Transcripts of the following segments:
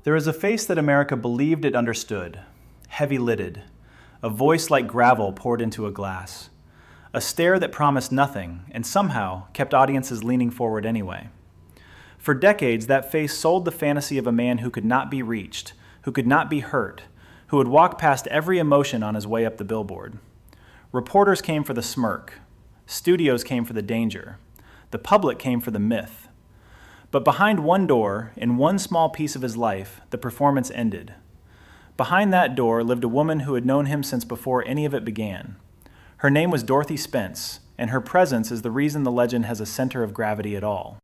There is a face that America believed it understood, heavy-lidded, a voice like gravel poured into a glass, a stare that promised nothing and somehow kept audiences leaning forward anyway. For decades, that face sold the fantasy of a man who could not be reached, who could not be hurt, who would walk past every emotion on his way up the billboard. Reporters came for the smirk. Studios came for the danger. The public came for the myth. But behind one door, in one small piece of his life, the performance ended. Behind that door lived a woman who had known him since before any of it began. Her name was Dorothy Spence, and her presence is the reason the legend has a center of gravity at all.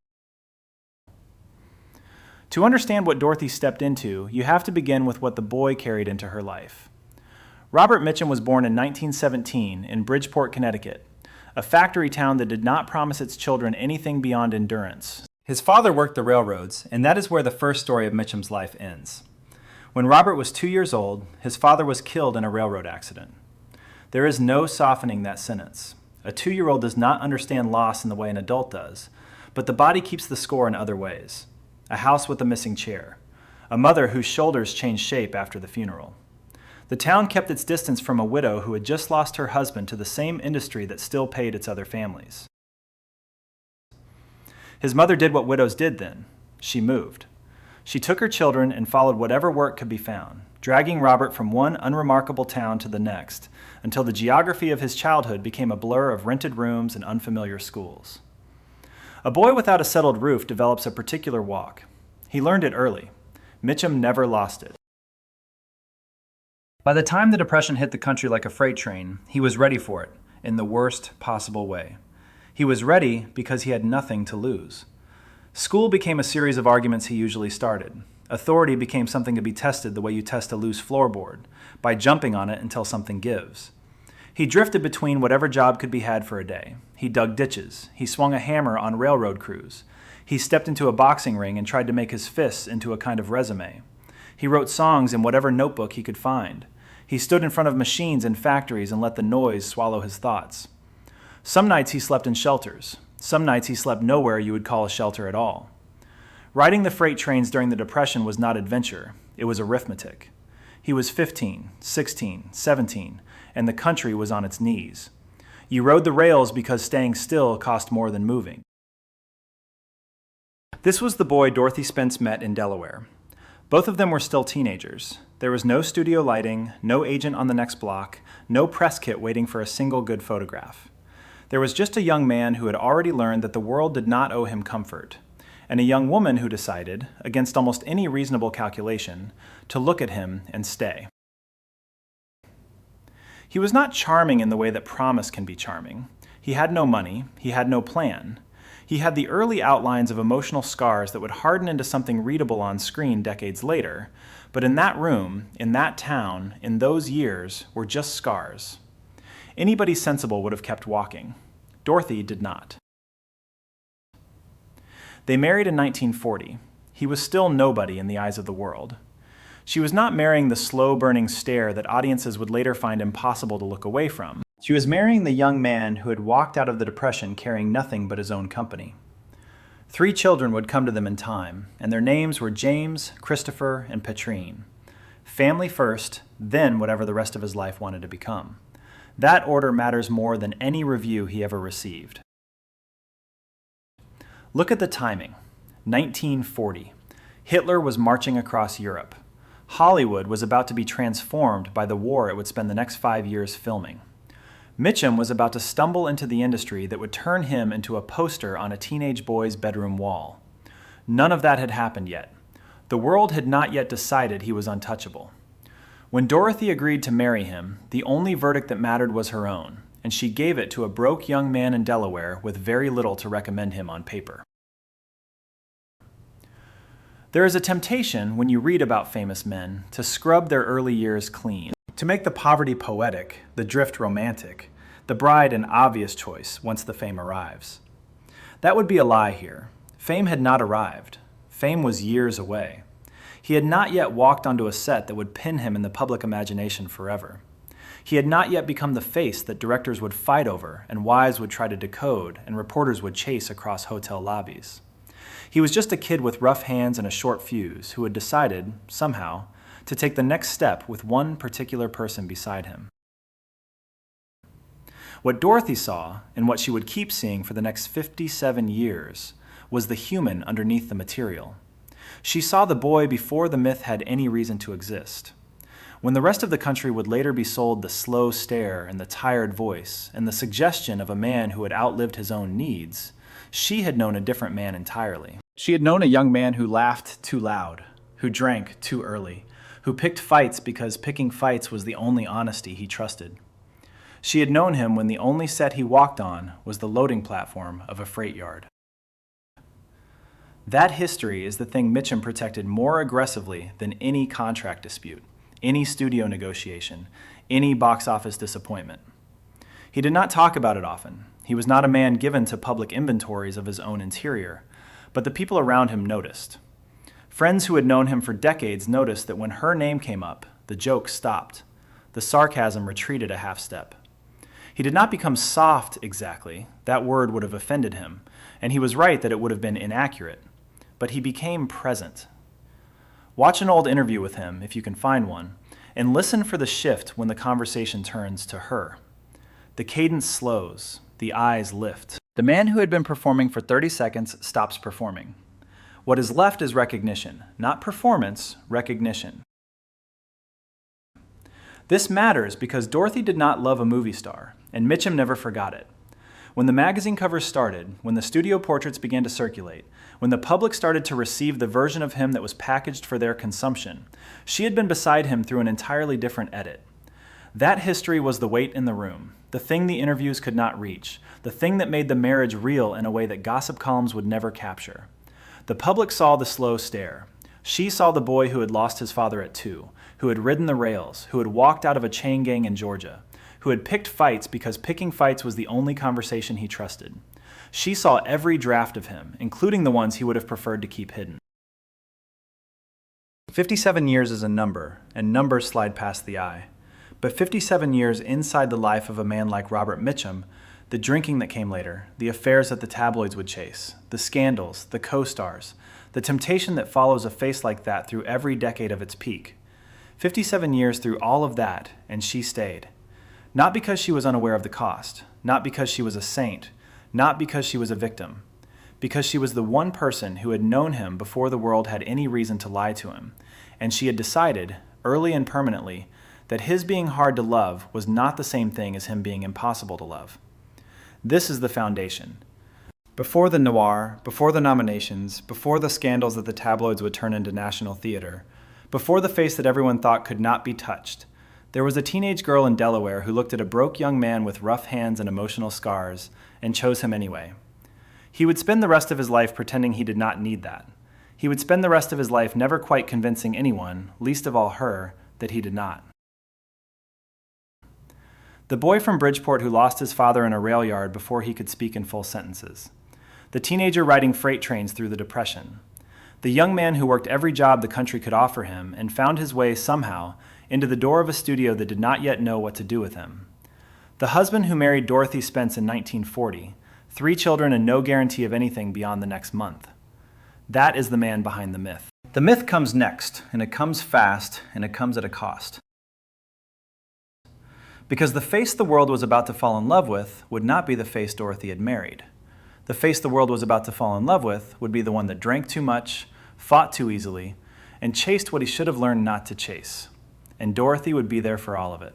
To understand what Dorothy stepped into, you have to begin with what the boy carried into her life. Robert Mitchum was born in 1917 in Bridgeport, Connecticut, a factory town that did not promise its children anything beyond endurance. His father worked the railroads, and that is where the first story of Mitchum's life ends. When Robert was 2 years old, his father was killed in a railroad accident. There is no softening that sentence. A 2-year-old does not understand loss in the way an adult does, but the body keeps the score in other ways. A house with a missing chair, a mother whose shoulders changed shape after the funeral. The town kept its distance from a widow who had just lost her husband to the same industry that still paid its other families. His mother did what widows did then. She moved. She took her children and followed whatever work could be found, dragging Robert from one unremarkable town to the next, until the geography of his childhood became a blur of rented rooms and unfamiliar schools. A boy without a settled roof develops a particular walk. He learned it early. Mitchum never lost it. By the time the Depression hit the country like a freight train, he was ready for it, in the worst possible way. He was ready because he had nothing to lose. School became a series of arguments he usually started. Authority became something to be tested the way you test a loose floorboard, by jumping on it until something gives. He drifted between whatever job could be had for a day. He dug ditches. He swung a hammer on railroad crews. He stepped into a boxing ring and tried to make his fists into a kind of resume. He wrote songs in whatever notebook he could find. He stood in front of machines in factories and let the noise swallow his thoughts. Some nights he slept in shelters. Some nights he slept nowhere you would call a shelter at all. Riding the freight trains during the Depression was not adventure. It was arithmetic. He was 15, 16, 17, and the country was on its knees. You rode the rails because staying still cost more than moving. This was the boy Dorothy Spence met in Delaware. Both of them were still teenagers. There was no studio lighting, no agent on the next block, no press kit waiting for a single good photograph. There was just a young man who had already learned that the world did not owe him comfort, and a young woman who decided, against almost any reasonable calculation, to look at him and stay. He was not charming in the way that promise can be charming. He had no money. He had no plan. He had the early outlines of emotional scars that would harden into something readable on screen decades later, but in that room, in that town, in those years, were just scars. Anybody sensible would have kept walking. Dorothy did not. They married in 1940. He was still nobody in the eyes of the world. She was not marrying the slow-burning stare that audiences would later find impossible to look away from. She was marrying the young man who had walked out of the Depression carrying nothing but his own company. 3 children would come to them in time, and their names were James, Christopher, and Petrine. Family first, then whatever the rest of his life wanted to become. That order matters more than any review he ever received. Look at the timing. 1940. Hitler was marching across Europe. Hollywood was about to be transformed by the war it would spend the next 5 years filming. Mitchum was about to stumble into the industry that would turn him into a poster on a teenage boy's bedroom wall. None of that had happened yet. The world had not yet decided he was untouchable. When Dorothy agreed to marry him, the only verdict that mattered was her own, and she gave it to a broke young man in Delaware with very little to recommend him on paper. There is a temptation, when you read about famous men, to scrub their early years clean, to make the poverty poetic, the drift romantic, the bride an obvious choice once the fame arrives. That would be a lie here. Fame had not arrived. Fame was years away. He had not yet walked onto a set that would pin him in the public imagination forever. He had not yet become the face that directors would fight over and wives would try to decode and reporters would chase across hotel lobbies. He was just a kid with rough hands and a short fuse who had decided, somehow, to take the next step with one particular person beside him. What Dorothy saw, and what she would keep seeing for the next 57 years, was the human underneath the material. She saw the boy before the myth had any reason to exist. When the rest of the country would later be sold the slow stare and the tired voice and the suggestion of a man who had outlived his own needs, she had known a different man entirely. She had known a young man who laughed too loud, who drank too early, who picked fights because picking fights was the only honesty he trusted. She had known him when the only set he walked on was the loading platform of a freight yard. That history is the thing Mitchum protected more aggressively than any contract dispute, any studio negotiation, any box office disappointment. He did not talk about it often. He was not a man given to public inventories of his own interior, but the people around him noticed. Friends who had known him for decades noticed that when her name came up, the joke stopped. The sarcasm retreated a half step. He did not become soft exactly. That word would have offended him, and he was right that it would have been inaccurate. But he became present. Watch an old interview with him, if you can find one, and listen for the shift when the conversation turns to her. The cadence slows, the eyes lift. The man who had been performing for 30 seconds stops performing. What is left is recognition, not performance, recognition. This matters because Dorothy did not love a movie star, and Mitchum never forgot it. When the magazine covers started, when the studio portraits began to circulate, when the public started to receive the version of him that was packaged for their consumption, she had been beside him through an entirely different edit. That history was the weight in the room, the thing the interviews could not reach, the thing that made the marriage real in a way that gossip columns would never capture. The public saw the slow stare. She saw the boy who had lost his father at 2, who had ridden the rails, who had walked out of a chain gang in Georgia, who had picked fights because picking fights was the only conversation he trusted. She saw every draft of him, including the ones he would have preferred to keep hidden. 57 years is a number, and numbers slide past the eye. But 57 years inside the life of a man like Robert Mitchum, the drinking that came later, the affairs that the tabloids would chase, the scandals, the co-stars, the temptation that follows a face like that through every decade of its peak. 57 years through all of that, and she stayed. Not because she was unaware of the cost, not because she was a saint, not because she was a victim, because she was the one person who had known him before the world had any reason to lie to him, and she had decided, early and permanently, that his being hard to love was not the same thing as him being impossible to love. This is the foundation. Before the noir, before the nominations, before the scandals that the tabloids would turn into national theater, before the face that everyone thought could not be touched, there was a teenage girl in Delaware who looked at a broke young man with rough hands and emotional scars and chose him anyway. He would spend the rest of his life pretending he did not need that. He would spend the rest of his life never quite convincing anyone, least of all her, that he did not. The boy from Bridgeport who lost his father in a rail yard before he could speak in full sentences. The teenager riding freight trains through the Depression. The young man who worked every job the country could offer him and found his way somehow into the door of a studio that did not yet know what to do with him. The husband who married Dorothy Spence in 1940, 3 children and no guarantee of anything beyond the next month. That is the man behind the myth. The myth comes next, and it comes fast, and it comes at a cost. Because the face the world was about to fall in love with would not be the face Dorothy had married. The face the world was about to fall in love with would be the one that drank too much, fought too easily, and chased what he should have learned not to chase. And Dorothy would be there for all of it.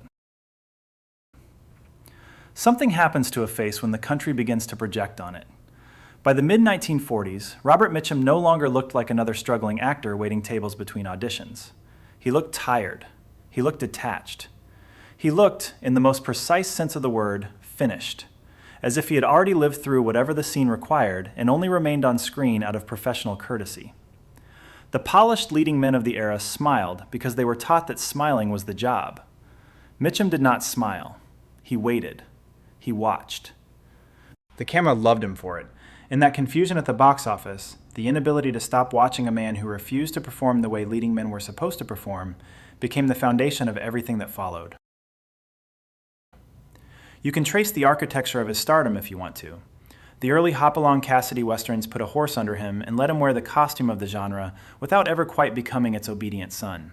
Something happens to a face when the country begins to project on it. By the mid-1940s, Robert Mitchum no longer looked like another struggling actor waiting tables between auditions. He looked tired. He looked detached. He looked, in the most precise sense of the word, finished, as if he had already lived through whatever the scene required and only remained on screen out of professional courtesy. The polished leading men of the era smiled because they were taught that smiling was the job. Mitchum did not smile. He waited. He watched. The camera loved him for it. In that confusion at the box office, the inability to stop watching a man who refused to perform the way leading men were supposed to perform became the foundation of everything that followed. You can trace the architecture of his stardom if you want to. The early Hopalong Cassidy westerns put a horse under him and let him wear the costume of the genre without ever quite becoming its obedient son.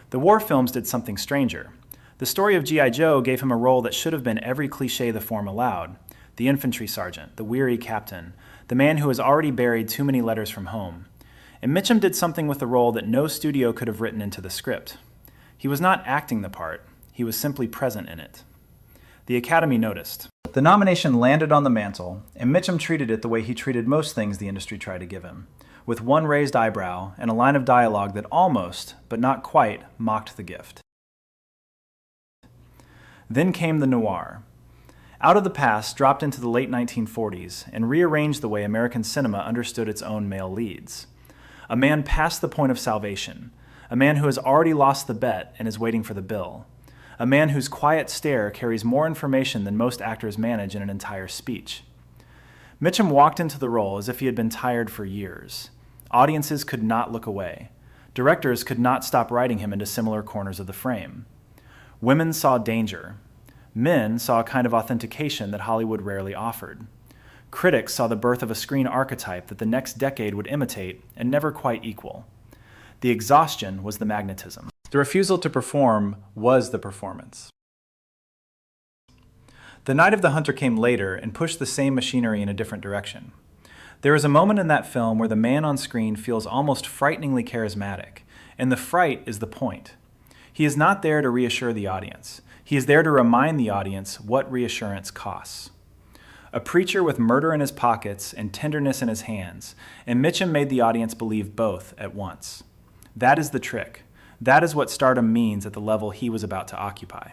The war films did something stranger. The story of G.I. Joe gave him a role that should have been every cliché the form allowed: the infantry sergeant, the weary captain, the man who has already buried too many letters from home. And Mitchum did something with the role that no studio could have written into the script. He was not acting the part, he was simply present in it. The Academy noticed. The nomination landed on the mantle, and Mitchum treated it the way he treated most things the industry tried to give him, with one raised eyebrow and a line of dialogue that almost, but not quite, mocked the gift. Then came the noir. Out of the past, dropped into the late 1940s, and rearranged the way American cinema understood its own male leads. A man past the point of salvation, a man who has already lost the bet and is waiting for the bill, a man whose quiet stare carries more information than most actors manage in an entire speech. Mitchum walked into the role as if he had been tired for years. Audiences could not look away. Directors could not stop writing him into similar corners of the frame. Women saw danger. Men saw a kind of authentication that Hollywood rarely offered. Critics saw the birth of a screen archetype that the next decade would imitate and never quite equal. The exhaustion was the magnetism. The refusal to perform was the performance. The Night of the Hunter came later and pushed the same machinery in a different direction. There is a moment in that film where the man on screen feels almost frighteningly charismatic, and the fright is the point. He is not there to reassure the audience. He is there to remind the audience what reassurance costs. A preacher with murder in his pockets and tenderness in his hands, and Mitchum made the audience believe both at once. That is the trick. That is what stardom means at the level he was about to occupy.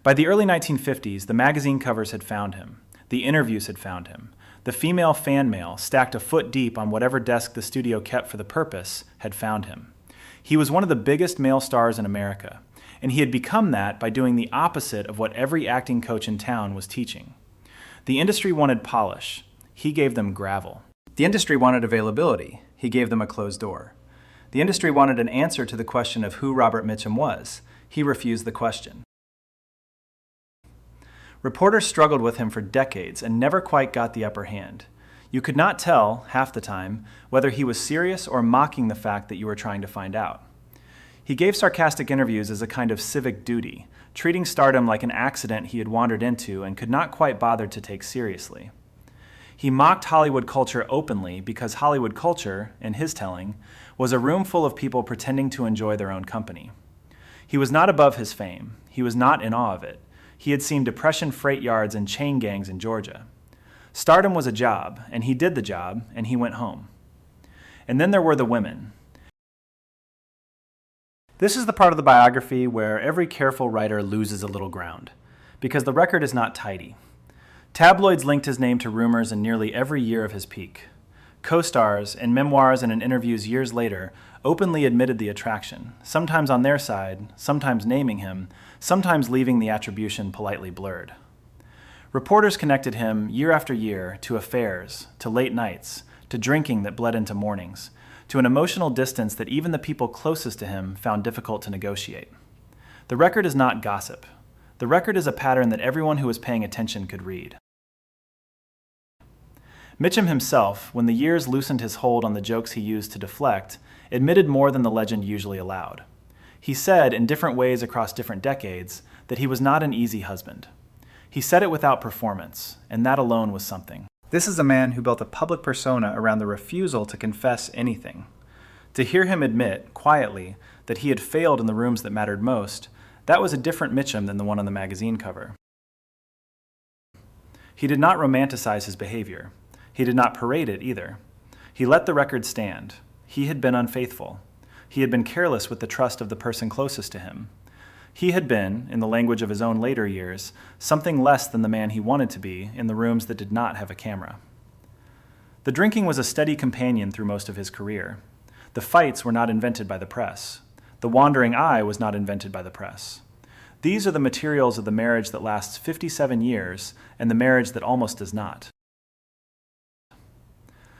By the early 1950s, the magazine covers had found him. The interviews had found him. The female fan mail, stacked a foot deep on whatever desk the studio kept for the purpose, had found him. He was one of the biggest male stars in America, and he had become that by doing the opposite of what every acting coach in town was teaching. The industry wanted polish. He gave them gravel. The industry wanted availability. He gave them a closed door. The industry wanted an answer to the question of who Robert Mitchum was. He refused the question. Reporters struggled with him for decades and never quite got the upper hand. You could not tell, half the time, whether he was serious or mocking the fact that you were trying to find out. He gave sarcastic interviews as a kind of civic duty, treating stardom like an accident he had wandered into and could not quite bother to take seriously. He mocked Hollywood culture openly because Hollywood culture, in his telling, was a room full of people pretending to enjoy their own company. He was not above his fame. He was not in awe of it. He had seen depression freight yards and chain gangs in Georgia. Stardom was a job, and he did the job, and he went home. And then there were the women. This is the part of the biography where every careful writer loses a little ground, because the record is not tidy. Tabloids linked his name to rumors in nearly every year of his peak. Co-stars, in memoirs and in interviews years later, openly admitted the attraction, sometimes on their side, sometimes naming him, sometimes leaving the attribution politely blurred. Reporters connected him, year after year, to affairs, to late nights, to drinking that bled into mornings, to an emotional distance that even the people closest to him found difficult to negotiate. The record is not gossip. The record is a pattern that everyone who was paying attention could read. Mitchum himself, when the years loosened his hold on the jokes he used to deflect, admitted more than the legend usually allowed. He said, in different ways across different decades, that he was not an easy husband. He said it without performance, and that alone was something. This is a man who built a public persona around the refusal to confess anything. To hear him admit, quietly, that he had failed in the rooms that mattered most, that was a different Mitchum than the one on the magazine cover. He did not romanticize his behavior. He did not parade it either. He let the record stand. He had been unfaithful. He had been careless with the trust of the person closest to him. He had been, in the language of his own later years, something less than the man he wanted to be in the rooms that did not have a camera. The drinking was a steady companion through most of his career. The fights were not invented by the press. The wandering eye was not invented by the press. These are the materials of the marriage that lasts 57 years and the marriage that almost does not.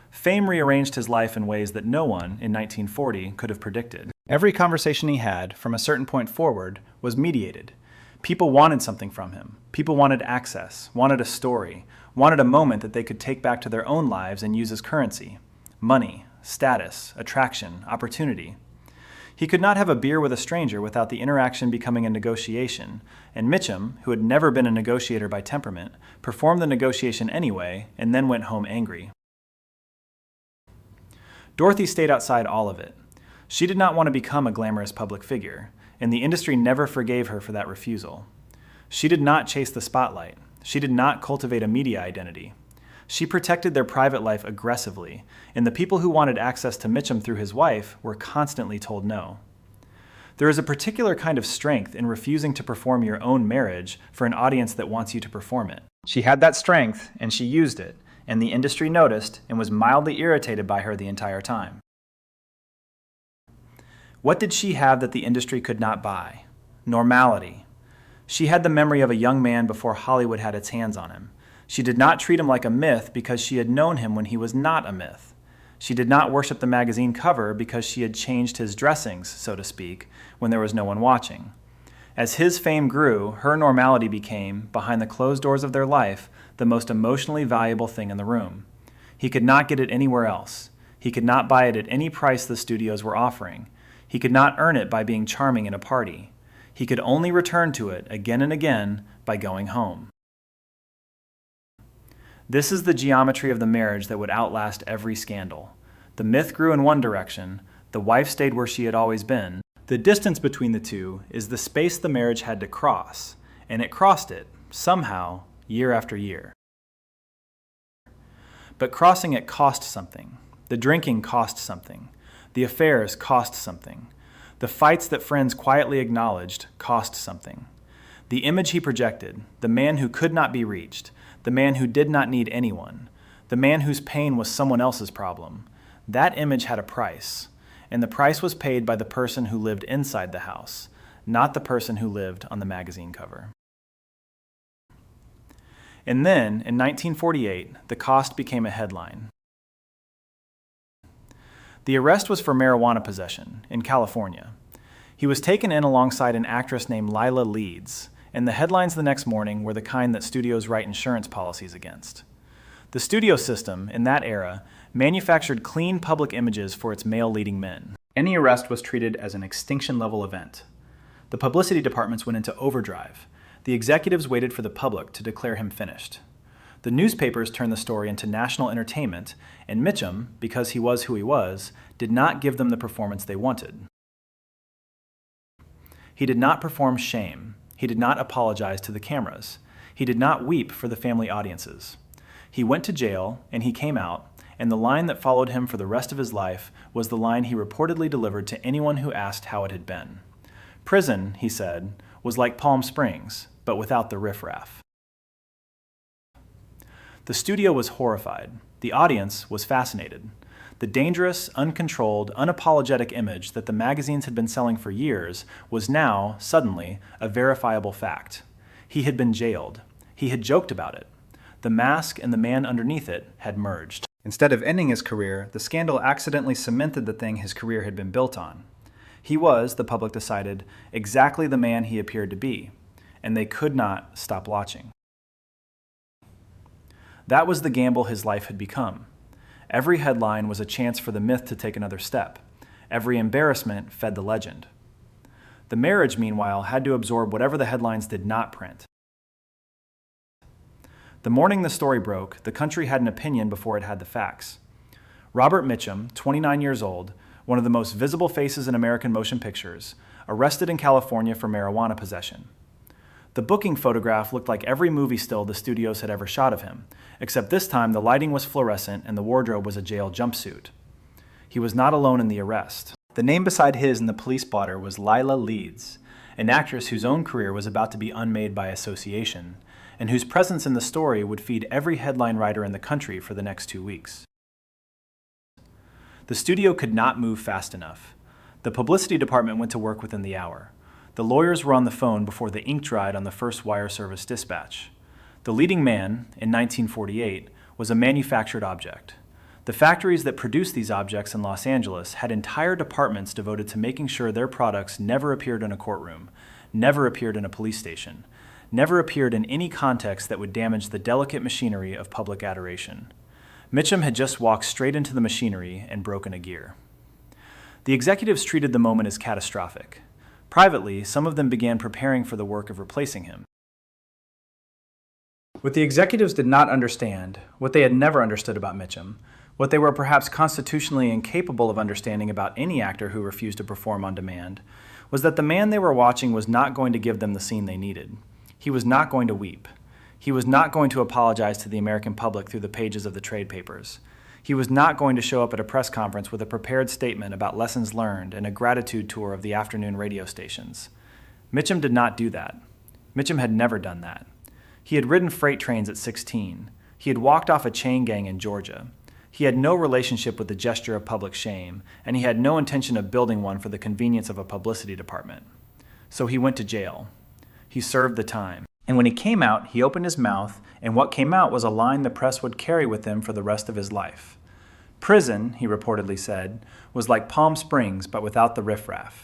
Fame rearranged his life in ways that no one, in 1940, could have predicted. Every conversation he had, from a certain point forward, was mediated. People wanted something from him. People wanted access, wanted a story, wanted a moment that they could take back to their own lives and use as currency. Money, status, attraction, opportunity. He could not have a beer with a stranger without the interaction becoming a negotiation, and Mitchum, who had never been a negotiator by temperament, performed the negotiation anyway and then went home angry. Dorothy stayed outside all of it. She did not want to become a glamorous public figure, and the industry never forgave her for that refusal. She did not chase the spotlight. She did not cultivate a media identity. She protected their private life aggressively, and the people who wanted access to Mitchum through his wife were constantly told no. There is a particular kind of strength in refusing to perform your own marriage for an audience that wants you to perform it. She had that strength, and she used it, and the industry noticed and was mildly irritated by her the entire time. What did she have that the industry could not buy? Normality. She had the memory of a young man before Hollywood had its hands on him. She did not treat him like a myth because she had known him when he was not a myth. She did not worship the magazine cover because she had changed his dressings, so to speak, when there was no one watching. As his fame grew, her normality became, behind the closed doors of their life, the most emotionally valuable thing in the room. He could not get it anywhere else. He could not buy it at any price the studios were offering. He could not earn it by being charming at a party. He could only return to it again and again by going home. This is the geometry of the marriage that would outlast every scandal. The myth grew in one direction, the wife stayed where she had always been. The distance between the two is the space the marriage had to cross, and it crossed it, somehow, year after year. But crossing it cost something. The drinking cost something. The affairs cost something. The fights that friends quietly acknowledged cost something. The image he projected, the man who could not be reached, the man who did not need anyone, the man whose pain was someone else's problem, that image had a price, and the price was paid by the person who lived inside the house, not the person who lived on the magazine cover. And then, in 1948, the cost became a headline. The arrest was for marijuana possession in California. He was taken in alongside an actress named Lila Leeds, and the headlines the next morning were the kind that studios write insurance policies against. The studio system, in that era, manufactured clean public images for its male leading men. Any arrest was treated as an extinction-level event. The publicity departments went into overdrive. The executives waited for the public to declare him finished. The newspapers turned the story into national entertainment, and Mitchum, because he was who he was, did not give them the performance they wanted. He did not perform shame. He did not apologize to the cameras. He did not weep for the family audiences. He went to jail, and he came out, and the line that followed him for the rest of his life was the line he reportedly delivered to anyone who asked how it had been. Prison, he said, was like Palm Springs, but without the riffraff. The studio was horrified. The audience was fascinated. The dangerous, uncontrolled, unapologetic image that the magazines had been selling for years was now, suddenly, a verifiable fact. He had been jailed. He had joked about it. The mask and the man underneath it had merged. Instead of ending his career, the scandal accidentally cemented the thing his career had been built on. He was, the public decided, exactly the man he appeared to be, and they could not stop watching. That was the gamble his life had become. Every headline was a chance for the myth to take another step. Every embarrassment fed the legend. The marriage, meanwhile, had to absorb whatever the headlines did not print. The morning the story broke, the country had an opinion before it had the facts. Robert Mitchum, 29 years old, one of the most visible faces in American motion pictures, arrested in California for marijuana possession. The booking photograph looked like every movie still the studios had ever shot of him, except this time the lighting was fluorescent and the wardrobe was a jail jumpsuit. He was not alone in the arrest. The name beside his in the police blotter was Lila Leeds, an actress whose own career was about to be unmade by association, and whose presence in the story would feed every headline writer in the country for the next 2 weeks. The studio could not move fast enough. The publicity department went to work within the hour. The lawyers were on the phone before the ink dried on the first wire service dispatch. The leading man, in 1948, was a manufactured object. The factories that produced these objects in Los Angeles had entire departments devoted to making sure their products never appeared in a courtroom, never appeared in a police station, never appeared in any context that would damage the delicate machinery of public adoration. Mitchum had just walked straight into the machinery and broken a gear. The executives treated the moment as catastrophic. Privately, some of them began preparing for the work of replacing him. What the executives did not understand, what they had never understood about Mitchum, what they were perhaps constitutionally incapable of understanding about any actor who refused to perform on demand, was that the man they were watching was not going to give them the scene they needed. He was not going to weep. He was not going to apologize to the American public through the pages of the trade papers. He was not going to show up at a press conference with a prepared statement about lessons learned and a gratitude tour of the afternoon radio stations. Mitchum did not do that. Mitchum had never done that. He had ridden freight trains at 16. He had walked off a chain gang in Georgia. He had no relationship with the gesture of public shame, and he had no intention of building one for the convenience of a publicity department. So he went to jail. He served the time. And when he came out, he opened his mouth, and what came out was a line the press would carry with him for the rest of his life. Prison, he reportedly said, was like Palm Springs, but without the riffraff.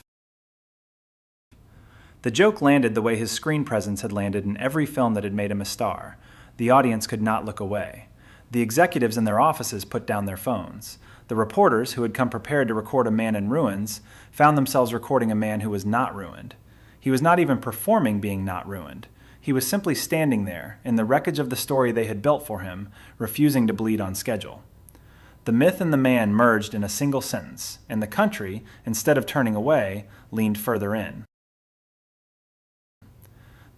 The joke landed the way his screen presence had landed in every film that had made him a star. The audience could not look away. The executives in their offices put down their phones. The reporters, who had come prepared to record a man in ruins, found themselves recording a man who was not ruined. He was not even performing being not ruined. He was simply standing there, in the wreckage of the story they had built for him, refusing to bleed on schedule. The myth and the man merged in a single sentence, and the country, instead of turning away, leaned further in.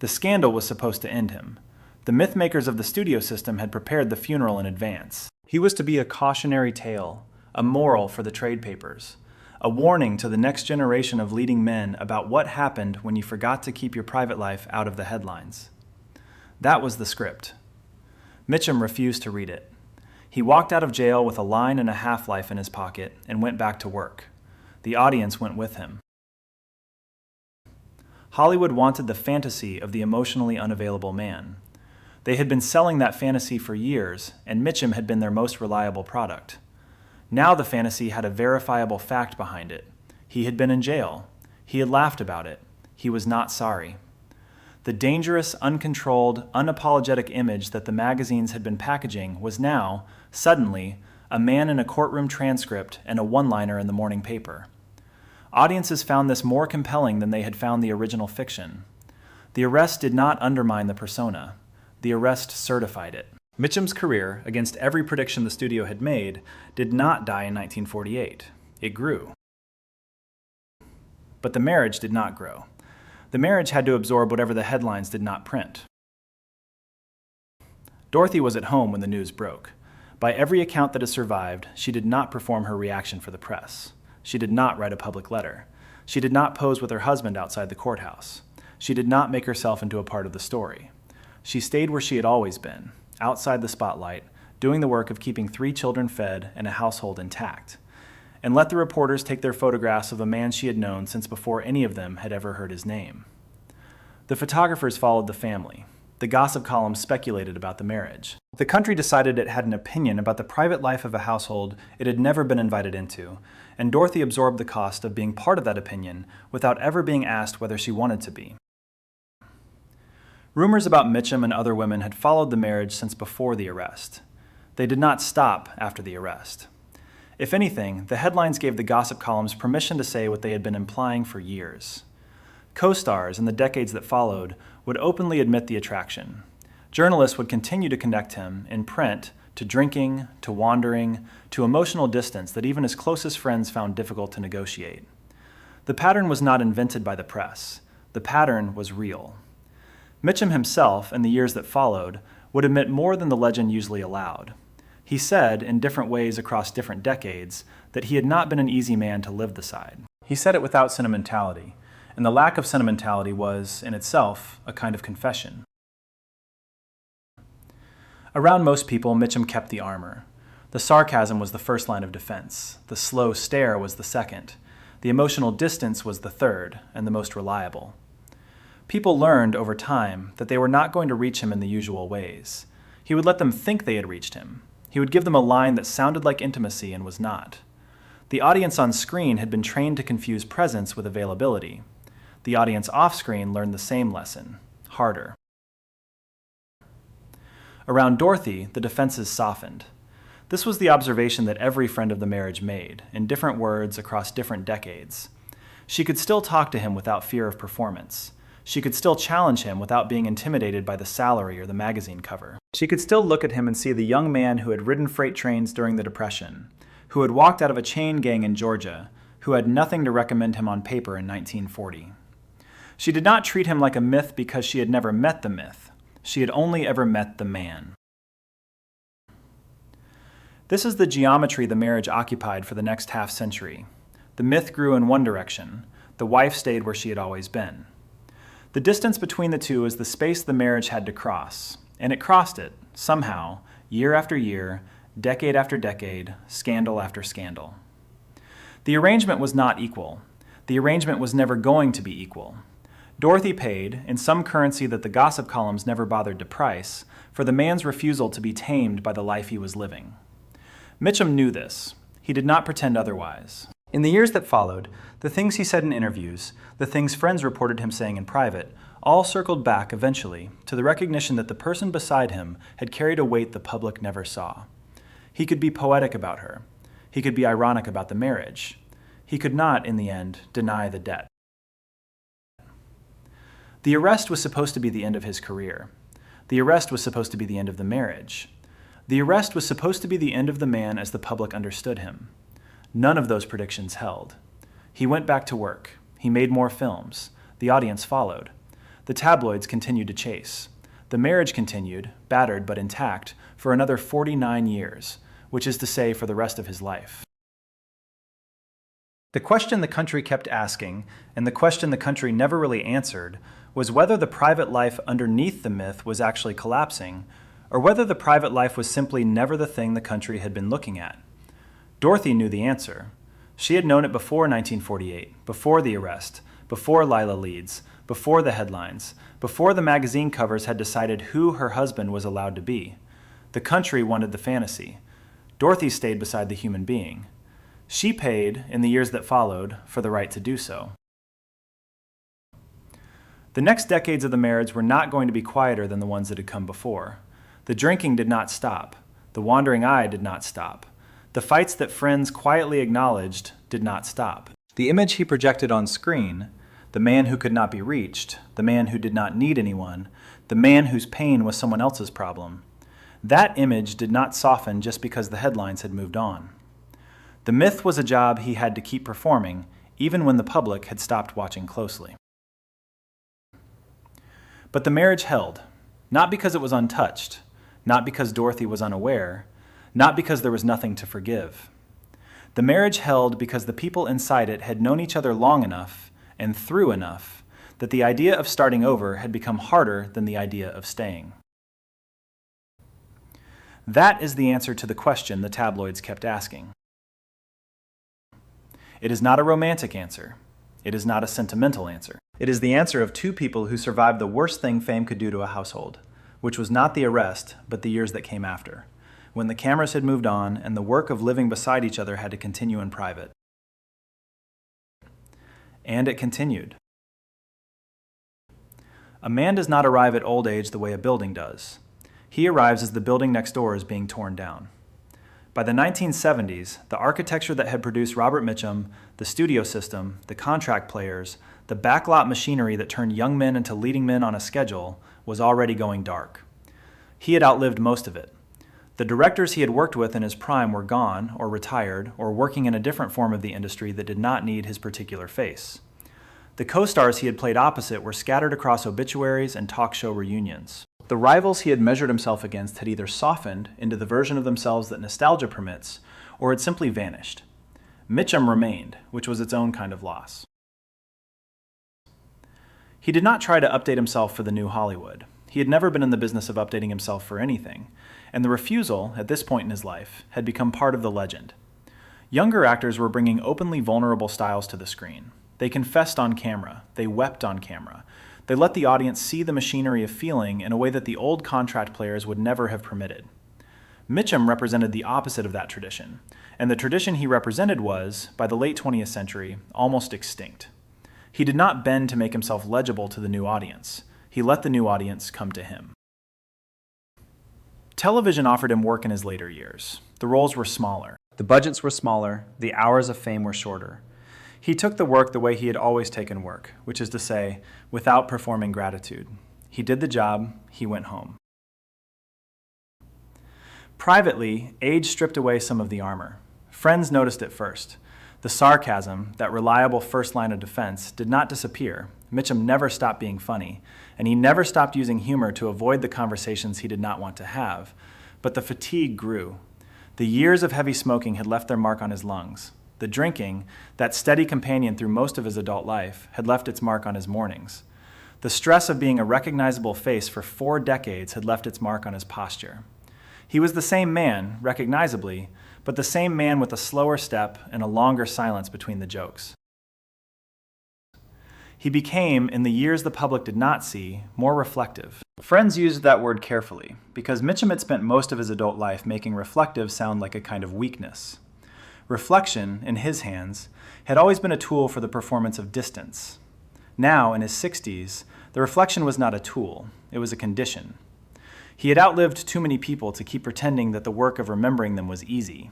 The scandal was supposed to end him. The myth-makers of the studio system had prepared the funeral in advance. He was to be a cautionary tale, a moral for the trade papers, a warning to the next generation of leading men about what happened when you forgot to keep your private life out of the headlines. That was the script. Mitchum refused to read it. He walked out of jail with a line and a half-life in his pocket and went back to work. The audience went with him. Hollywood wanted the fantasy of the emotionally unavailable man. They had been selling that fantasy for years, and Mitchum had been their most reliable product. Now the fantasy had a verifiable fact behind it. He had been in jail. He had laughed about it. He was not sorry. The dangerous, uncontrolled, unapologetic image that the magazines had been packaging was now, suddenly, a man in a courtroom transcript and a one-liner in the morning paper. Audiences found this more compelling than they had found the original fiction. The arrest did not undermine the persona. The arrest certified it. Mitchum's career, against every prediction the studio had made, did not die in 1948. It grew. But the marriage did not grow. The marriage had to absorb whatever the headlines did not print. Dorothy was at home when the news broke. By every account that has survived, she did not perform her reaction for the press. She did not write a public letter. She did not pose with her husband outside the courthouse. She did not make herself into a part of the story. She stayed where she had always been, outside the spotlight, doing the work of keeping 3 children fed and a household intact, and let the reporters take their photographs of a man she had known since before any of them had ever heard his name. The photographers followed the family. The gossip columns speculated about the marriage. The country decided it had an opinion about the private life of a household it had never been invited into, and Dorothy absorbed the cost of being part of that opinion without ever being asked whether she wanted to be. Rumors about Mitchum and other women had followed the marriage since before the arrest. They did not stop after the arrest. If anything, the headlines gave the gossip columns permission to say what they had been implying for years. Co-stars in the decades that followed would openly admit the attraction. Journalists would continue to connect him, in print, to drinking, to wandering, to emotional distance that even his closest friends found difficult to negotiate. The pattern was not invented by the press. The pattern was real. Mitchum himself, in the years that followed, would admit more than the legend usually allowed. He said, in different ways across different decades, that he had not been an easy man to live beside. He said it without sentimentality, and the lack of sentimentality was, in itself, a kind of confession. Around most people, Mitchum kept the armor. The sarcasm was the first line of defense. The slow stare was the second. The emotional distance was the third, and the most reliable. People learned over time that they were not going to reach him in the usual ways. He would let them think they had reached him. He would give them a line that sounded like intimacy and was not. The audience on screen had been trained to confuse presence with availability. The audience off-screen learned the same lesson, harder. Around Dorothy, the defenses softened. This was the observation that every friend of the marriage made, in different words across different decades. She could still talk to him without fear of performance. She could still challenge him without being intimidated by the salary or the magazine cover. She could still look at him and see the young man who had ridden freight trains during the Depression, who had walked out of a chain gang in Georgia, who had nothing to recommend him on paper in 1940. She did not treat him like a myth because she had never met the myth. She had only ever met the man. This is the geometry the marriage occupied for the next half-century. The myth grew in one direction. The wife stayed where she had always been. The distance between the two is the space the marriage had to cross, and it crossed it, somehow, year after year, decade after decade, scandal after scandal. The arrangement was not equal. The arrangement was never going to be equal. Dorothy paid, in some currency that the gossip columns never bothered to price, for the man's refusal to be tamed by the life he was living. Mitchum knew this. He did not pretend otherwise. In the years that followed, the things he said in interviews, the things friends reported him saying in private, all circled back, eventually, to the recognition that the person beside him had carried a weight the public never saw. He could be poetic about her. He could be ironic about the marriage. He could not, in the end, deny the debt. The arrest was supposed to be the end of his career. The arrest was supposed to be the end of the marriage. The arrest was supposed to be the end of the man as the public understood him. None of those predictions held. He went back to work. He made more films. The audience followed. The tabloids continued to chase. The marriage continued, battered but intact, for another 49 years, which is to say for the rest of his life. The question the country kept asking, and the question the country never really answered, was whether the private life underneath the myth was actually collapsing, or whether the private life was simply never the thing the country had been looking at. Dorothy knew the answer. She had known it before 1948, before the arrest, before Lila Leeds, before the headlines, before the magazine covers had decided who her husband was allowed to be. The country wanted the fantasy. Dorothy stayed beside the human being. She paid, in the years that followed, for the right to do so. The next decades of the marriage were not going to be quieter than the ones that had come before. The drinking did not stop. The wandering eye did not stop. The fights that friends quietly acknowledged did not stop. The image he projected on screen, the man who could not be reached, the man who did not need anyone, the man whose pain was someone else's problem, that image did not soften just because the headlines had moved on. The myth was a job he had to keep performing, even when the public had stopped watching closely. But the marriage held, not because it was untouched, not because Dorothy was unaware, not because there was nothing to forgive. The marriage held because the people inside it had known each other long enough and through enough that the idea of starting over had become harder than the idea of staying. That is the answer to the question the tabloids kept asking. It is not a romantic answer. It is not a sentimental answer. It is the answer of two people who survived the worst thing fame could do to a household, which was not the arrest, but the years that came after, when the cameras had moved on and the work of living beside each other had to continue in private. And it continued. A man does not arrive at old age the way a building does. He arrives as the building next door is being torn down. By the 1970s, the architecture that had produced Robert Mitchum, the studio system, the contract players, the backlot machinery that turned young men into leading men on a schedule was already going dark. He had outlived most of it. The directors he had worked with in his prime were gone, or retired, or working in a different form of the industry that did not need his particular face. The co-stars he had played opposite were scattered across obituaries and talk show reunions. The rivals he had measured himself against had either softened into the version of themselves that nostalgia permits, or had simply vanished. Mitchum remained, which was its own kind of loss. He did not try to update himself for the new Hollywood. He had never been in the business of updating himself for anything, and the refusal, at this point in his life, had become part of the legend. Younger actors were bringing openly vulnerable styles to the screen. They confessed on camera. They wept on camera. They let the audience see the machinery of feeling in a way that the old contract players would never have permitted. Mitchum represented the opposite of that tradition, and the tradition he represented was, by the late 20th century, almost extinct. He did not bend to make himself legible to the new audience. He let the new audience come to him. Television offered him work in his later years. The roles were smaller. The budgets were smaller. The hours of fame were shorter. He took the work the way he had always taken work, which is to say, without performing gratitude. He did the job. He went home. Privately, age stripped away some of the armor. Friends noticed it first. The sarcasm, that reliable first line of defense, did not disappear. Mitchum never stopped being funny, and he never stopped using humor to avoid the conversations he did not want to have. But the fatigue grew. The years of heavy smoking had left their mark on his lungs. The drinking, that steady companion through most of his adult life, had left its mark on his mornings. The stress of being a recognizable face for 4 decades had left its mark on his posture. He was the same man, recognizably, but the same man with a slower step and a longer silence between the jokes. He became, in the years the public did not see, more reflective. Friends used that word carefully, because Mitchum had spent most of his adult life making reflective sound like a kind of weakness. Reflection, in his hands, had always been a tool for the performance of distance. Now, in his 60s, the reflection was not a tool, it was a condition. He had outlived too many people to keep pretending that the work of remembering them was easy.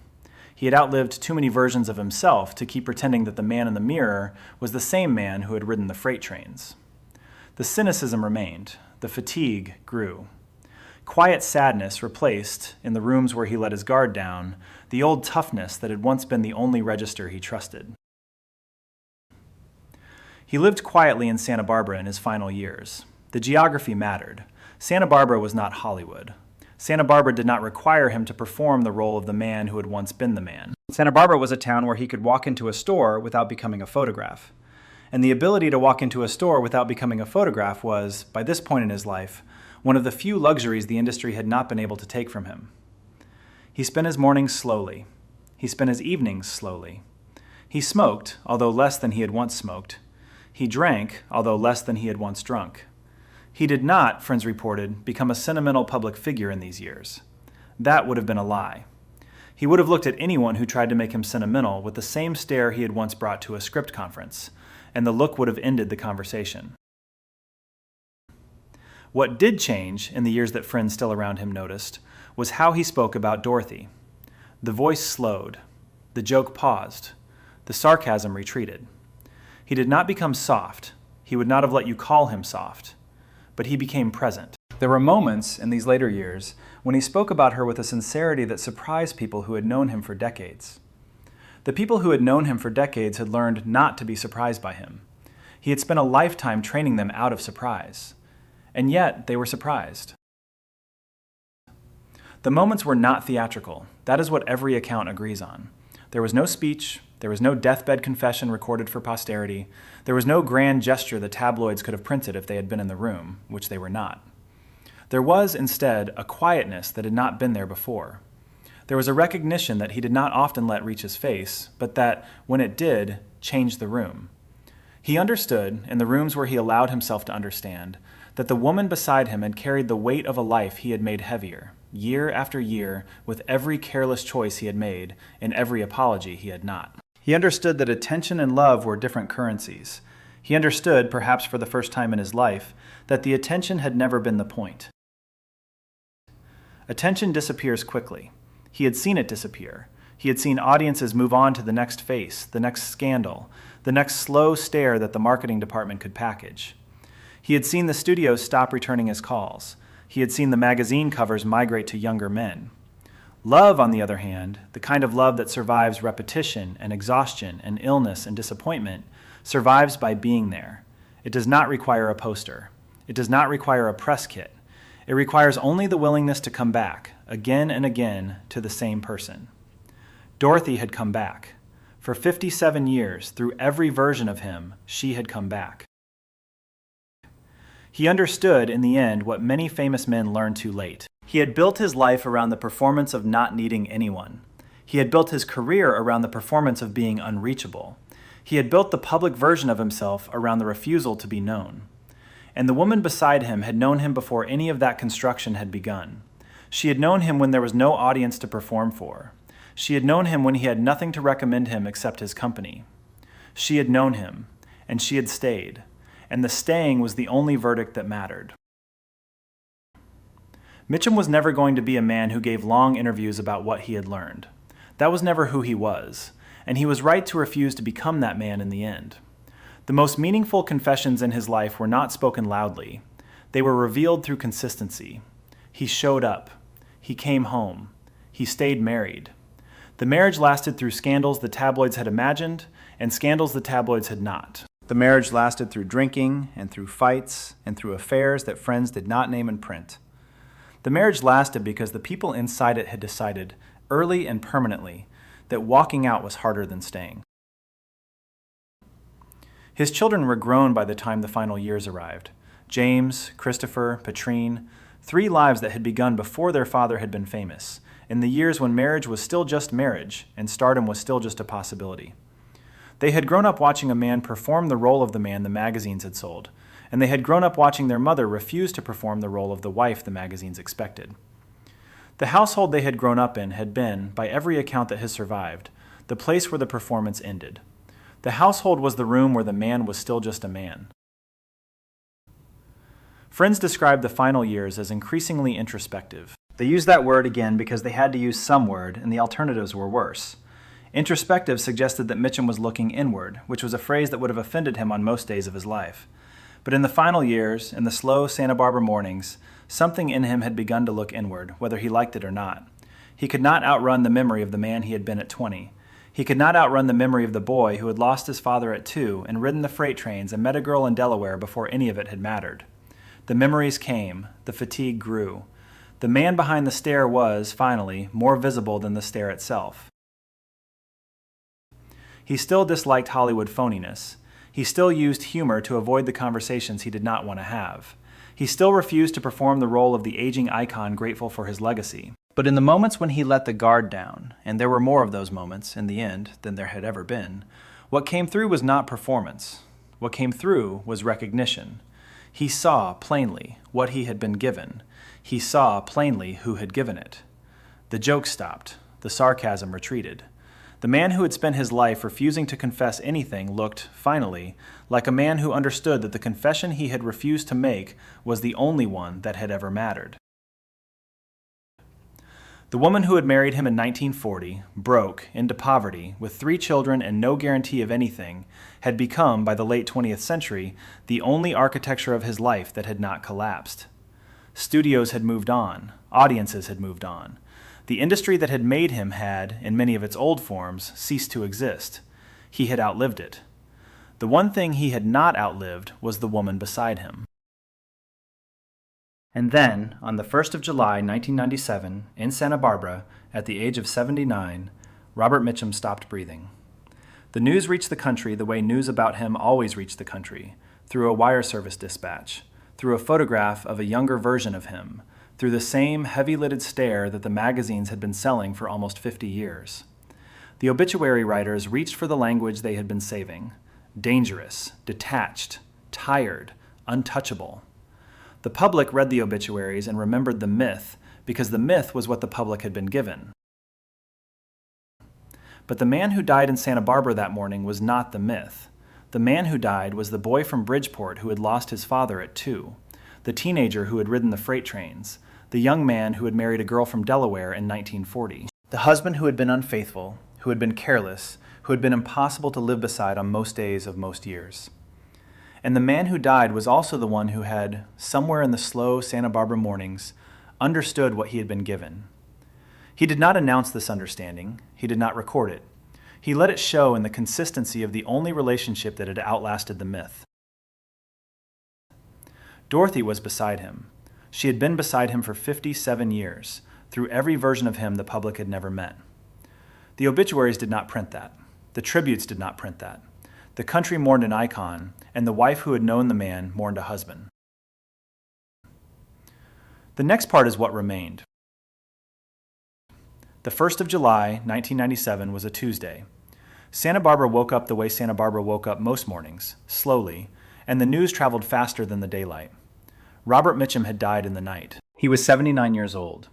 He had outlived too many versions of himself to keep pretending that the man in the mirror was the same man who had ridden the freight trains. The cynicism remained. The fatigue grew. Quiet sadness replaced, in the rooms where he let his guard down, the old toughness that had once been the only register he trusted. He lived quietly in Santa Barbara in his final years. The geography mattered. Santa Barbara was not Hollywood. Santa Barbara did not require him to perform the role of the man who had once been the man. Santa Barbara was a town where he could walk into a store without becoming a photograph. And the ability to walk into a store without becoming a photograph was, by this point in his life, one of the few luxuries the industry had not been able to take from him. He spent his mornings slowly. He spent his evenings slowly. He smoked, although less than he had once smoked. He drank, although less than he had once drunk. He did not, friends reported, become a sentimental public figure in these years. That would have been a lie. He would have looked at anyone who tried to make him sentimental with the same stare he had once brought to a script conference, and the look would have ended the conversation. What did change, in the years that friends still around him noticed, was how he spoke about Dorothy. The voice slowed. The joke paused. The sarcasm retreated. He did not become soft. He would not have let you call him soft. But he became present. There were moments in these later years when he spoke about her with a sincerity that surprised people who had known him for decades. The people who had known him for decades had learned not to be surprised by him. He had spent a lifetime training them out of surprise. And yet, they were surprised. The moments were not theatrical. That is what every account agrees on. There was no speech. There was no deathbed confession recorded for posterity. There was no grand gesture the tabloids could have printed if they had been in the room, which they were not. There was, instead, a quietness that had not been there before. There was a recognition that he did not often let reach his face, but that, when it did, changed the room. He understood, in the rooms where he allowed himself to understand, that the woman beside him had carried the weight of a life he had made heavier, year after year, with every careless choice he had made and every apology he had not. He understood that attention and love were different currencies. He understood, perhaps for the first time in his life, that the attention had never been the point. Attention disappears quickly. He had seen it disappear. He had seen audiences move on to the next face, the next scandal, the next slow stare that the marketing department could package. He had seen the studios stop returning his calls. He had seen the magazine covers migrate to younger men. Love, on the other hand, the kind of love that survives repetition and exhaustion and illness and disappointment, survives by being there. It does not require a poster. It does not require a press kit. It requires only the willingness to come back, again and again, to the same person. Dorothy had come back. For 57 years, through every version of him, she had come back. He understood, in the end, what many famous men learned too late. He had built his life around the performance of not needing anyone. He had built his career around the performance of being unreachable. He had built the public version of himself around the refusal to be known. And the woman beside him had known him before any of that construction had begun. She had known him when there was no audience to perform for. She had known him when he had nothing to recommend him except his company. She had known him, and she had stayed, and the staying was the only verdict that mattered. Mitchum was never going to be a man who gave long interviews about what he had learned. That was never who he was, and he was right to refuse to become that man in the end. The most meaningful confessions in his life were not spoken loudly. They were revealed through consistency. He showed up. He came home. He stayed married. The marriage lasted through scandals the tabloids had imagined and scandals the tabloids had not. The marriage lasted through drinking and through fights and through affairs that friends did not name in print. The marriage lasted because the people inside it had decided, early and permanently, that walking out was harder than staying. His children were grown by the time the final years arrived. James, Christopher, Patrine, 3 lives that had begun before their father had been famous, in the years when marriage was still just marriage and stardom was still just a possibility. They had grown up watching a man perform the role of the man the magazines had sold, and they had grown up watching their mother refuse to perform the role of the wife the magazines expected. The household they had grown up in had been, by every account that has survived, the place where the performance ended. The household was the room where the man was still just a man. Friends described the final years as increasingly introspective. They used that word again because they had to use some word, and the alternatives were worse. Introspective suggested that Mitchum was looking inward, which was a phrase that would have offended him on most days of his life. But in the final years, in the slow Santa Barbara mornings, something in him had begun to look inward, whether he liked it or not. He could not outrun the memory of the man he had been at 20. He could not outrun the memory of the boy who had lost his father at 2 and ridden the freight trains and met a girl in Delaware before any of it had mattered. The memories came. The fatigue grew. The man behind the stare was, finally, more visible than the stare itself. He still disliked Hollywood phoniness. He still used humor to avoid the conversations he did not want to have. He still refused to perform the role of the aging icon grateful for his legacy. But in the moments when he let the guard down, and there were more of those moments, in the end, than there had ever been, what came through was not performance. What came through was recognition. He saw plainly what he had been given. He saw plainly who had given it. The joke stopped. The sarcasm retreated. The man who had spent his life refusing to confess anything looked, finally, like a man who understood that the confession he had refused to make was the only one that had ever mattered. The woman who had married him in 1940, broke, into poverty, with 3 children and no guarantee of anything, had become, by the late 20th century, the only architecture of his life that had not collapsed. Studios had moved on. Audiences had moved on. The industry that had made him had, in many of its old forms, ceased to exist. He had outlived it. The one thing he had not outlived was the woman beside him. And then, on the 1st of July, 1997, in Santa Barbara, at the age of 79, Robert Mitchum stopped breathing. The news reached the country the way news about him always reached the country, through a wire service dispatch, through a photograph of a younger version of him, through the same heavy-lidded stare that the magazines had been selling for almost 50 years. The obituary writers reached for the language they had been saving: dangerous, detached, tired, untouchable. The public read the obituaries and remembered the myth, because the myth was what the public had been given. But the man who died in Santa Barbara that morning was not the myth. The man who died was the boy from Bridgeport who had lost his father at 2, the teenager who had ridden the freight trains, the young man who had married a girl from Delaware in 1940, the husband who had been unfaithful, who had been careless, who had been impossible to live beside on most days of most years. And the man who died was also the one who had, somewhere in the slow Santa Barbara mornings, understood what he had been given. He did not announce this understanding. He did not record it. He let it show in the consistency of the only relationship that had outlasted the myth. Dorothy was beside him. She had been beside him for 57 years, through every version of him the public had never met. The obituaries did not print that. The tributes did not print that. The country mourned an icon, and the wife who had known the man mourned a husband. The next part is what remained. The 1st of July, 1997, was a Tuesday. Santa Barbara woke up the way Santa Barbara woke up most mornings, slowly, and the news traveled faster than the daylight. Robert Mitchum had died in the night. He was 79 years old.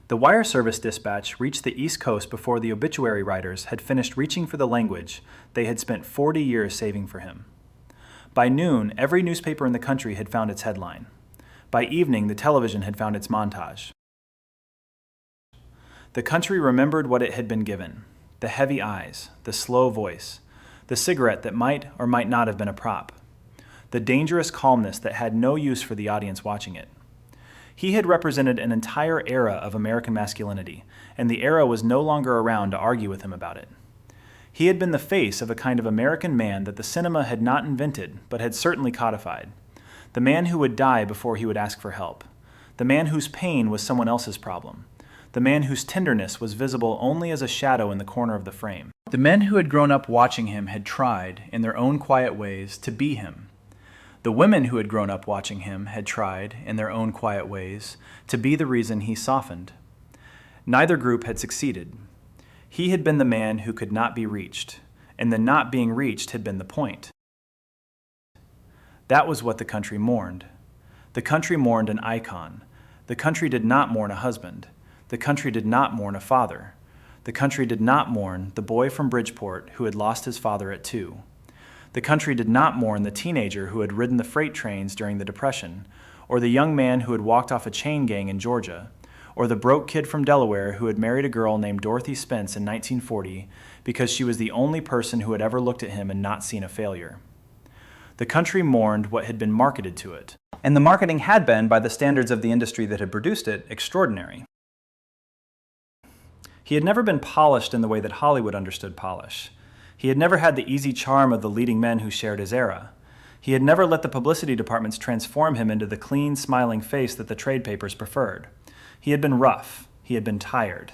The wire service dispatch reached the East Coast before the obituary writers had finished reaching for the language they had spent 40 years saving for him. By noon, every newspaper in the country had found its headline. By evening, the television had found its montage. The country remembered what it had been given: the heavy eyes, the slow voice, the cigarette that might or might not have been a prop, the dangerous calmness that had no use for the audience watching it. He had represented an entire era of American masculinity, and the era was no longer around to argue with him about it. He had been the face of a kind of American man that the cinema had not invented, but had certainly codified. The man who would die before he would ask for help. The man whose pain was someone else's problem. The man whose tenderness was visible only as a shadow in the corner of the frame. The men who had grown up watching him had tried, in their own quiet ways, to be him. The women who had grown up watching him had tried, in their own quiet ways, to be the reason he softened. Neither group had succeeded. He had been the man who could not be reached, and the not being reached had been the point. That was what the country mourned. The country mourned an icon. The country did not mourn a husband. The country did not mourn a father. The country did not mourn the boy from Bridgeport who had lost his father at 2. The country did not mourn the teenager who had ridden the freight trains during the Depression, or the young man who had walked off a chain gang in Georgia, or the broke kid from Delaware who had married a girl named Dorothy Spence in 1940 because she was the only person who had ever looked at him and not seen a failure. The country mourned what had been marketed to it. And the marketing had been, by the standards of the industry that had produced it, extraordinary. He had never been polished in the way that Hollywood understood polish. He had never had the easy charm of the leading men who shared his era. He had never let the publicity departments transform him into the clean, smiling face that the trade papers preferred. He had been rough. He had been tired.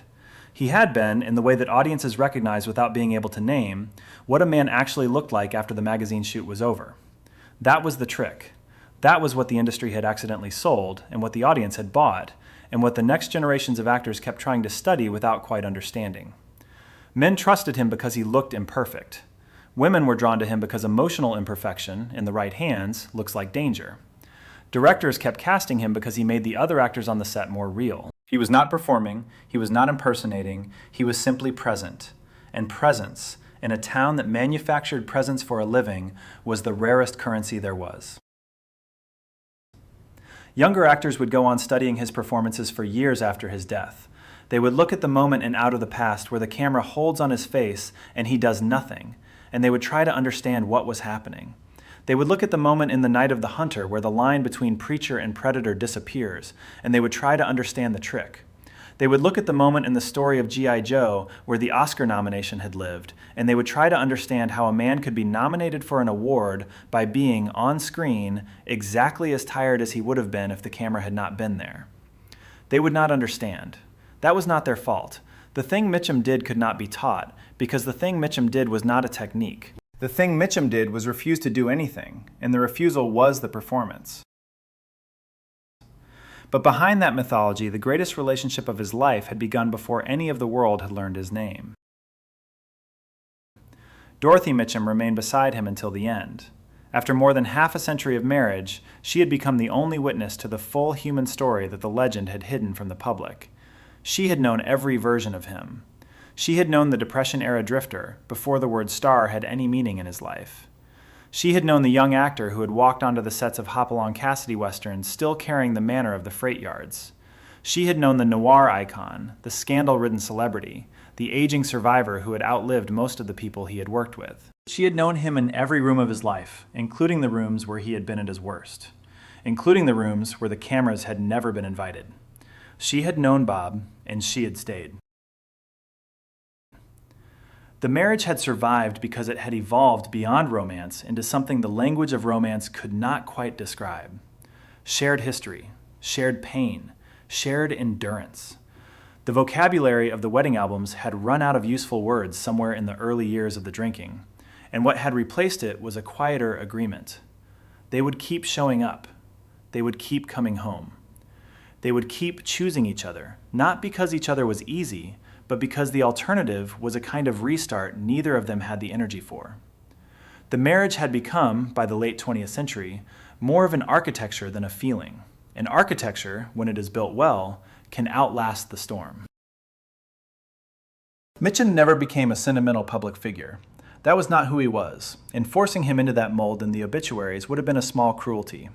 He had been, in the way that audiences recognize without being able to name, what a man actually looked like after the magazine shoot was over. That was the trick. That was what the industry had accidentally sold, and what the audience had bought, and what the next generations of actors kept trying to study without quite understanding. Men trusted him because he looked imperfect. Women were drawn to him because emotional imperfection, in the right hands, looks like danger. Directors kept casting him because he made the other actors on the set more real. He was not performing, he was not impersonating, he was simply present. And presence, in a town that manufactured presence for a living, was the rarest currency there was. Younger actors would go on studying his performances for years after his death. They would look at the moment in Out of the Past where the camera holds on his face and he does nothing, and they would try to understand what was happening. They would look at the moment in The Night of the Hunter where the line between preacher and predator disappears, and they would try to understand the trick. They would look at the moment in the story of G.I. Joe where the Oscar nomination had lived, and they would try to understand how a man could be nominated for an award by being, on screen, exactly as tired as he would have been if the camera had not been there. They would not understand. That was not their fault. The thing Mitchum did could not be taught, because the thing Mitchum did was not a technique. The thing Mitchum did was refuse to do anything, and the refusal was the performance. But behind that mythology, the greatest relationship of his life had begun before any of the world had learned his name. Dorothy Mitchum remained beside him until the end. After more than half a century of marriage, she had become the only witness to the full human story that the legend had hidden from the public. She had known every version of him. She had known the Depression-era drifter before the word star had any meaning in his life. She had known the young actor who had walked onto the sets of Hopalong Cassidy westerns still carrying the manner of the freight yards. She had known the noir icon, the scandal-ridden celebrity, the aging survivor who had outlived most of the people he had worked with. She had known him in every room of his life, including the rooms where he had been at his worst, including the rooms where the cameras had never been invited. She had known Bob, and she had stayed. The marriage had survived because it had evolved beyond romance into something the language of romance could not quite describe. Shared history, shared pain, shared endurance. The vocabulary of the wedding albums had run out of useful words somewhere in the early years of the drinking, and what had replaced it was a quieter agreement. They would keep showing up. They would keep coming home. They would keep choosing each other, not because each other was easy, but because the alternative was a kind of restart neither of them had the energy for. The marriage had become, by the late 20th century, more of an architecture than a feeling. An architecture, when it is built well, can outlast the storm. Mitchum never became a sentimental public figure. That was not who he was, and forcing him into that mold in the obituaries would have been a small cruelty.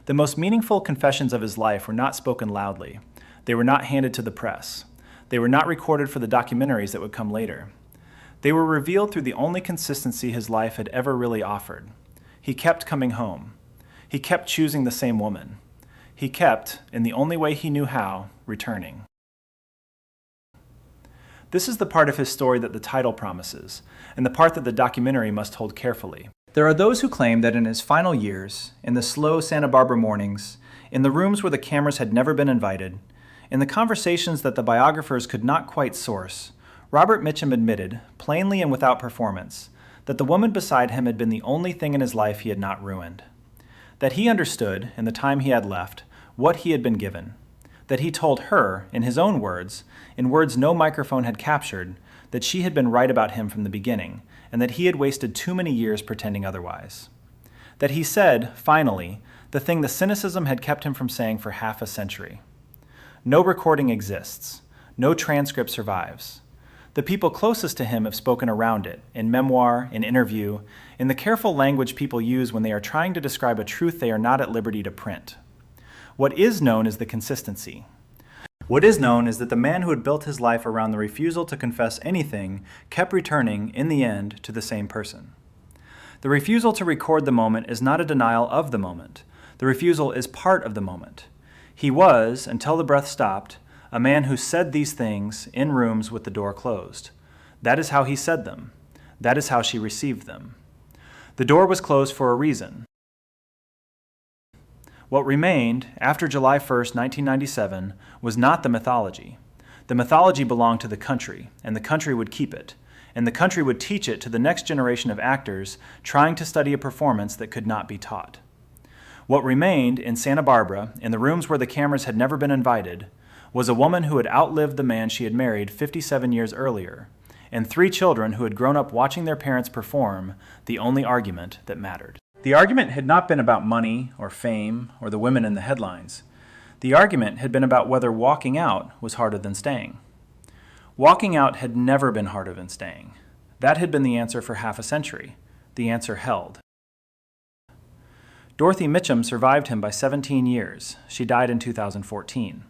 The most meaningful confessions of his life were not spoken loudly. They were not handed to the press. They were not recorded for the documentaries that would come later. They were revealed through the only consistency his life had ever really offered. He kept coming home. He kept choosing the same woman. He kept, in the only way he knew how, returning. This is the part of his story that the title promises, and the part that the documentary must hold carefully. There are those who claim that in his final years, in the slow Santa Barbara mornings, in the rooms where the cameras had never been invited, in the conversations that the biographers could not quite source, Robert Mitchum admitted, plainly and without performance, that the woman beside him had been the only thing in his life he had not ruined. That he understood, in the time he had left, what he had been given. That he told her, in his own words, in words no microphone had captured, that she had been right about him from the beginning, and that he had wasted too many years pretending otherwise. That he said, finally, the thing the cynicism had kept him from saying for half a century. No recording exists. No transcript survives. The people closest to him have spoken around it, in memoir, in interview, in the careful language people use when they are trying to describe a truth they are not at liberty to print. What is known is the consistency. What is known is that the man who had built his life around the refusal to confess anything kept returning, in the end, to the same person. The refusal to record the moment is not a denial of the moment. The refusal is part of the moment. He was, until the breath stopped, a man who said these things in rooms with the door closed. That is how he said them. That is how she received them. The door was closed for a reason. What remained, after July 1st, 1997, was not the mythology. The mythology belonged to the country, and the country would keep it, and the country would teach it to the next generation of actors trying to study a performance that could not be taught. What remained in Santa Barbara, in the rooms where the cameras had never been invited, was a woman who had outlived the man she had married 57 years earlier, and 3 children who had grown up watching their parents perform the only argument that mattered. The argument had not been about money or fame or the women in the headlines. The argument had been about whether walking out was harder than staying. Walking out had never been harder than staying. That had been the answer for half a century. The answer held. Dorothy Mitchum survived him by 17 years. She died in 2014.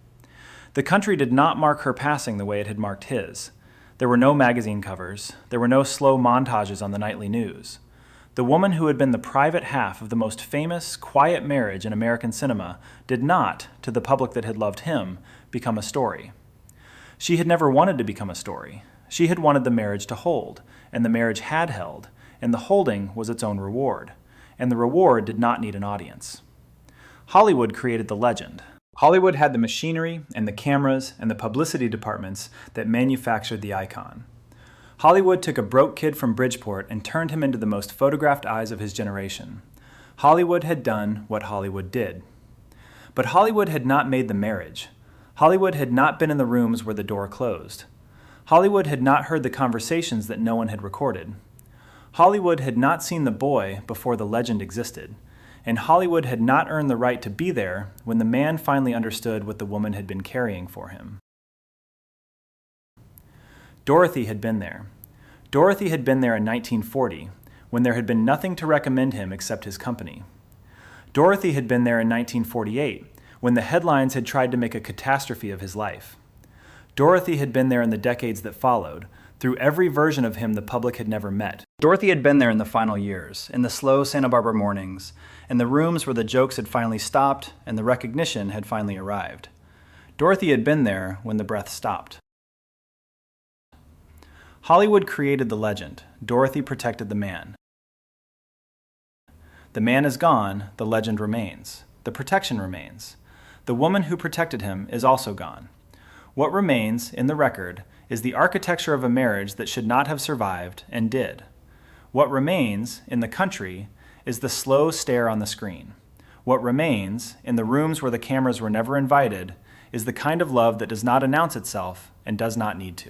The country did not mark her passing the way it had marked his. There were no magazine covers. There were no slow montages on the nightly news. The woman who had been the private half of the most famous, quiet marriage in American cinema did not, to the public that had loved him, become a story. She had never wanted to become a story. She had wanted the marriage to hold, and the marriage had held, and the holding was its own reward, and the reward did not need an audience. Hollywood created the legend. Hollywood had the machinery and the cameras and the publicity departments that manufactured the icon. Hollywood took a broke kid from Bridgeport and turned him into the most photographed eyes of his generation. Hollywood had done what Hollywood did. But Hollywood had not made the marriage. Hollywood had not been in the rooms where the door closed. Hollywood had not heard the conversations that no one had recorded. Hollywood had not seen the boy before the legend existed. And Hollywood had not earned the right to be there when the man finally understood what the woman had been carrying for him. Dorothy had been there. Dorothy had been there in 1940, when there had been nothing to recommend him except his company. Dorothy had been there in 1948, when the headlines had tried to make a catastrophe of his life. Dorothy had been there in the decades that followed, through every version of him the public had never met. Dorothy had been there in the final years, in the slow Santa Barbara mornings, in the rooms where the jokes had finally stopped and the recognition had finally arrived. Dorothy had been there when the breath stopped. Hollywood created the legend. Dorothy protected the man. The man is gone, the legend remains. The protection remains. The woman who protected him is also gone. What remains, in the record, is the architecture of a marriage that should not have survived and did. What remains, in the country, is the slow stare on the screen. What remains, in the rooms where the cameras were never invited, is the kind of love that does not announce itself and does not need to.